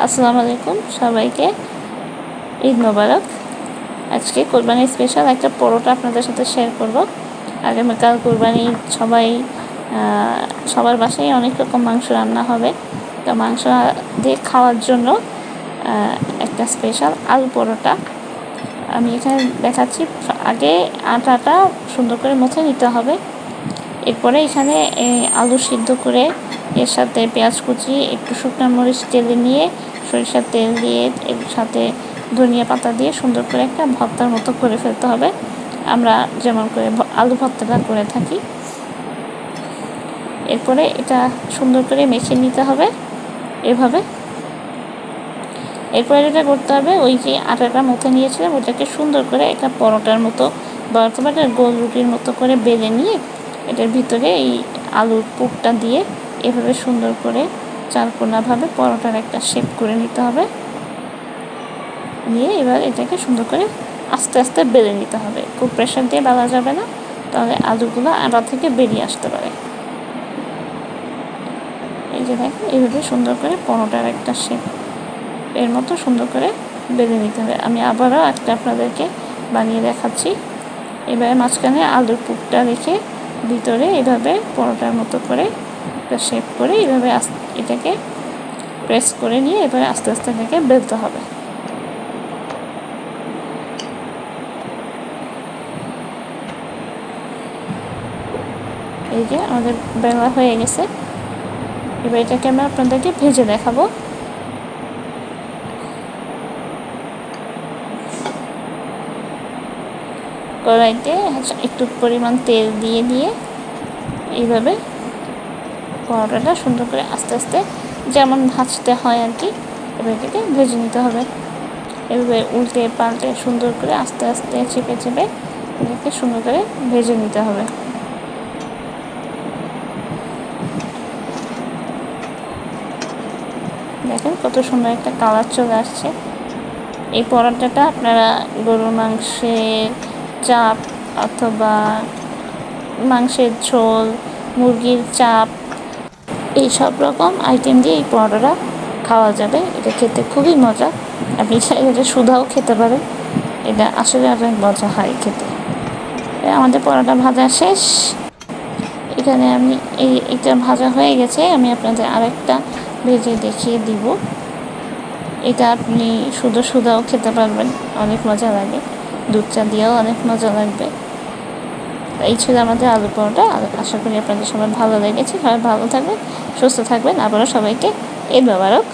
আসসালামু আলাইকুম সবাইকে, ঈদ মোবারক। আজকে কোরবানি স্পেশাল একটা পরোটা আপনাদের সাথে শেয়ার করব। আগামীকাল কোরবানি, সবার বাসায় অনেক রকম মাংস রান্না হবে। তো মাংস দিয়ে খাওয়ার জন্য একটা স্পেশাল আলু পরোটা আমি এখানে দেখাচ্ছি। আগে আটাটা সুন্দর করে মুছে নিতে হবে। এরপরে এখানে আলু সিদ্ধ করে এর সাথে পেঁয়াজ কুচি, একটু শুকনো মরিচ তেলে নিয়ে, সরিষার তেল দিয়ে, এর সাথে ধনিয়া পাতা দিয়ে সুন্দর করে একটা ভর্তার মতো করে ফেলতে হবে। আমরা যেমন করে আলু ভর্তাটা করে থাকি। এরপরে এটা সুন্দর করে মেখে নিতে হবে এভাবে। এরপরে যেটা করতে হবে, ওই যে আটাটা মুখে নিয়েছিলাম ওটাকে সুন্দর করে একটা পরোটার মতো বা অথবা একটা গোল রুটির মতো করে বেলে নিয়ে এটার ভিতরে এই আলুর পুরটা দিয়ে এভাবে সুন্দর করে চারকোনাভাবে পরোটার একটা শেপ করে নিতে হবে। নিয়ে এবার এটাকে সুন্দর করে আস্তে আস্তে বেলে নিতে হবে। খুব প্রেশার দিয়ে বেলা যাবে না, তাহলে আলুগুলো আটা থেকে বেরিয়ে আসতে পারে। এই যে দেখেন, এইভাবে সুন্দর করে পরোটার একটা শেপ এর মতো সুন্দর করে বেলে নিতে হবে। আমি আবারও একটা আপনাদেরকে বানিয়ে দেখাচ্ছি। এবারে মাঝখানে আলুর পুরটা রেখে ভিতরে এভাবে পরোটার মতো করে একটা শেপ করে এভাবে এটাকে প্রেস করে নিয়ে এবারে আস্তে আস্তে এটাকে বেলতে হবে। এই যে আমাদের বেলা হয়ে গেছে। এবার এটাকে আমি আপনাদেরকে ভেজে দেখাবো। কড়াইতে একটু পরিমাণ তেল দিয়ে এইভাবে পরোটাটা সুন্দর করে আস্তে আস্তে যেমন ভাজতে হয় আর কি, এবার এটাকে ভেজে নিতে হবে। এভাবে উল্টে পাল্টে সুন্দর করে আস্তে আস্তে চেপে এটাকে সুন্দর করে ভেজে নিতে হবে। দেখেন কত সুন্দর একটা কালার চলে আসছে। এই পরোটাটা আপনারা গরুর মাংসের চাপ অথবা মাংসের ঝোল, মুরগির চাপ, এই সব রকম আইটেম দিয়ে এই পরোটাটা খাওয়া যাবে। এটা খেতে খুবই মজা। আপনি চাইলে এটা শুধাও খেতে পারেন। এটা আসলে অনেক মজা হয় খেতে। আমাদের পরোটা ভাজা শেষ। এখানে আমি এটা ভাজা হয়ে গেছে, আমি আপনাদের আরেকটা ভেজে দেখিয়ে দিব। এটা আপনি শুধাও খেতে পারবেন, অনেক মজা লাগে। দুধ চা দিয়েও অনেক মজা লাগবে। এই ছিল আমাদের আলু পরোটা। আশা করি আপনাদের সবাই ভালো লেগেছে। সবাই ভালো থাকবেন, সুস্থ থাকবেন। আবারও সবাইকে ঈদ মোবারক।